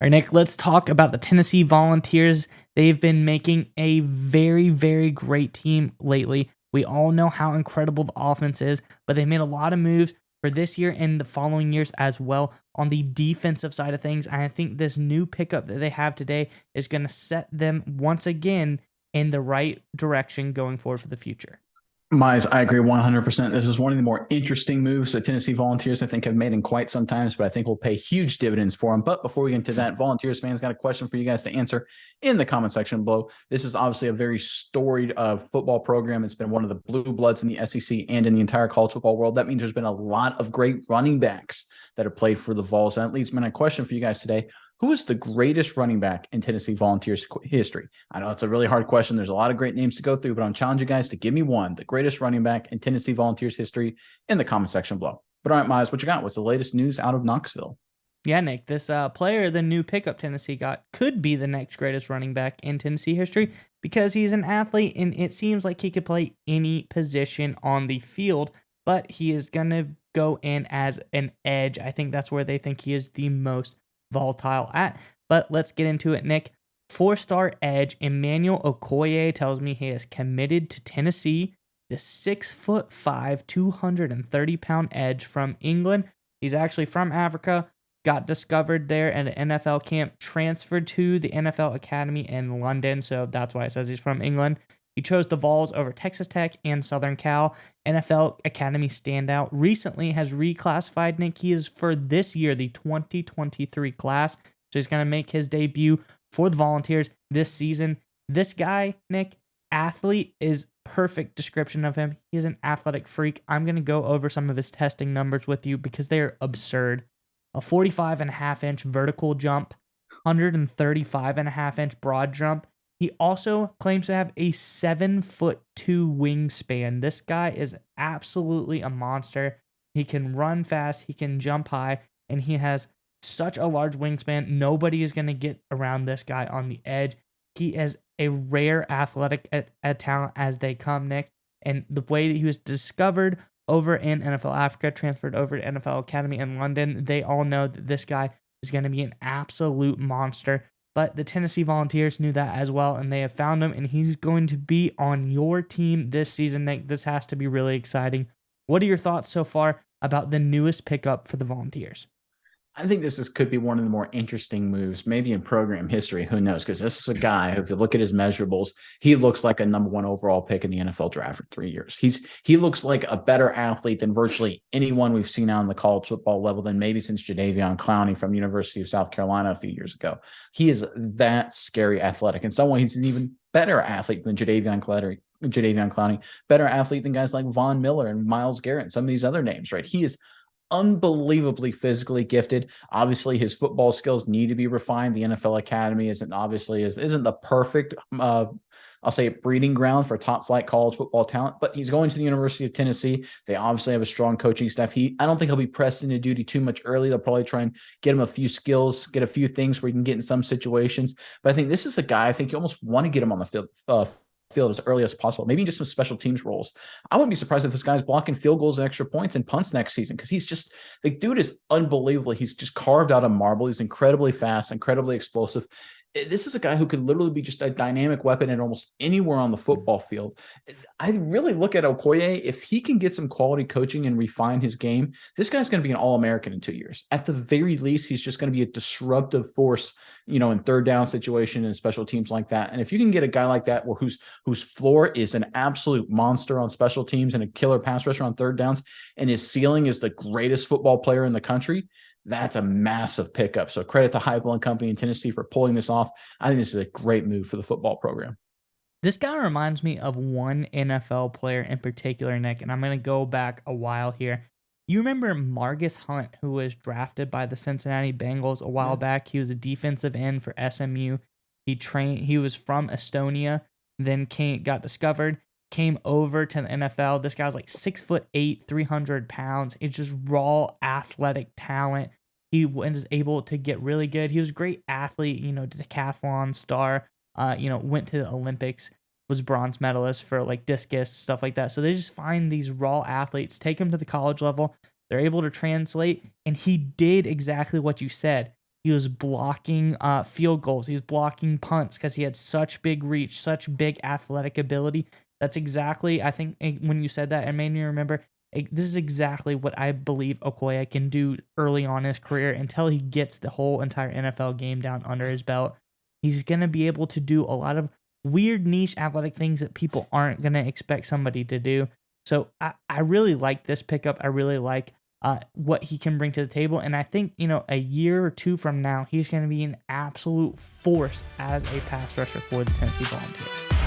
All right, Nick, let's talk about the Tennessee Volunteers. They've been making a very, very great team lately. We all know how incredible the offense is, but they made a lot of moves for this year and the following years as well on the defensive side of things. And I think this new pickup that they have today is going to set them once again in the right direction going forward for the future. Mize, I agree 100%. This is one of the more interesting moves that Tennessee Volunteers, I think, have made in quite some time, but I think will pay huge dividends for them. But before we get into that, Volunteers fans got a question for you guys to answer in the comment section below. This is obviously a very storied football program. It's been one of the blue bloods in the SEC and in the entire college football world. That means there's been a lot of great running backs that have played for the Vols. And that leads me to a question for you guys today. Who is the greatest running back in Tennessee Volunteers history? I know it's a really hard question. There's a lot of great names to go through, but I'm challenging you guys to give me one, the greatest running back in Tennessee Volunteers history, in the comment section below. But all right, Miles, what you got? What's the latest news out of Knoxville? Yeah, Nick, this player, the new pickup Tennessee got, could be the next greatest running back in Tennessee history because he's an athlete and it seems like he could play any position on the field, but he is going to go in as an edge. I think that's where they think he is the most volatile at. But let's get into it, Nick. 4-star edge Emmanuel Okoye tells me he is committed to Tennessee. The 6'5", 230-pound edge from England. He's actually from Africa. Got discovered there at an NFL camp, transferred to the NFL Academy in London, so that's why it says he's from England. He chose the Vols over Texas Tech and Southern Cal. NFL Academy standout. Recently has reclassified, Nick. He is for this year, the 2023 class. So he's going to make his debut for the Volunteers this season. This guy, Nick, athlete is perfect description of him. He is an athletic freak. I'm going to go over some of his testing numbers with you because they are absurd. A 45.5-inch vertical jump, 135.5-inch broad jump. He also claims to have a 7'2" wingspan. This guy is absolutely a monster. He can run fast, he can jump high, and he has such a large wingspan. Nobody is going to get around this guy on the edge. He is a rare athletic talent as they come, Nick. And the way that he was discovered over in NFL Africa, transferred over to NFL Academy in London, they all know that this guy is going to be an absolute monster. But the Tennessee Volunteers knew that as well, and they have found him, and he's going to be on your team this season, Nick. This has to be really exciting. What are your thoughts so far about the newest pickup for the Volunteers? I think could be one of the more interesting moves, maybe in program history. Who knows? Because this is a guy who, if you look at his measurables, he looks like a #1 overall pick in the NFL draft for 3 years. He looks like a better athlete than virtually anyone we've seen out on the college football level than maybe since Jadeveon Clowney from University of South Carolina a few years ago. He is that scary athletic. In some ways, he's an even better athlete than Jadeveon Clowney, better athlete than guys like Von Miller and Myles Garrett and some of these other names, right? He is unbelievably physically gifted. Obviously, his football skills need to be refined. The NFL Academy isn't the perfect, I'll say, breeding ground for top flight college football talent, but he's going to the University of Tennessee. They obviously have a strong coaching staff. I don't think he'll be pressed into duty too much early. They'll probably try and get him a few skills, get a few things where he can get in some situations. But I think this is a guy, I think you almost want to get him on the field as early as possible, maybe just some special teams roles. I wouldn't be surprised if this guy's blocking field goals and extra points and punts next season, because he's just, the dude is unbelievable. He's just carved out of marble. He's incredibly fast, incredibly explosive. This is a guy who could literally be just a dynamic weapon at almost anywhere on the football field. I really look at Okoye. If he can get some quality coaching and refine his game, this guy's going to be an All-American in 2 years. At the very least, he's just going to be a disruptive force, in third down situation and special teams like that. And if you can get a guy like that whose floor is an absolute monster on special teams and a killer pass rusher on third downs, and his ceiling is the greatest football player in the country, that's a massive pickup. So credit to Heupel and company in Tennessee for pulling this off. I think this is a great move for the football program. This guy reminds me of one NFL player in particular, Nick, and I'm going to go back a while here. You remember Margus Hunt, who was drafted by the Cincinnati Bengals a while back? He was a defensive end for SMU. He was from Estonia, then got discovered, came over to the NFL. This guy was like 6'8", 300 pounds. It's just raw athletic talent. He was able to get really good. He was a great athlete, decathlon star, went to the Olympics, was bronze medalist for like discus, stuff like that. So they just find these raw athletes, take them to the college level. They're able to translate, and he did exactly what you said. He was blocking field goals. He was blocking punts because he had such big reach, such big athletic ability. That's exactly, I think, when you said that, it made me remember this is exactly what I believe Okoye can do early on in his career until he gets the whole entire NFL game down under his belt. He's going to be able to do a lot of weird niche athletic things that people aren't going to expect somebody to do. So I really like this pickup. I really like what he can bring to the table. And I think, a year or two from now, he's going to be an absolute force as a pass rusher for the Tennessee Volunteers.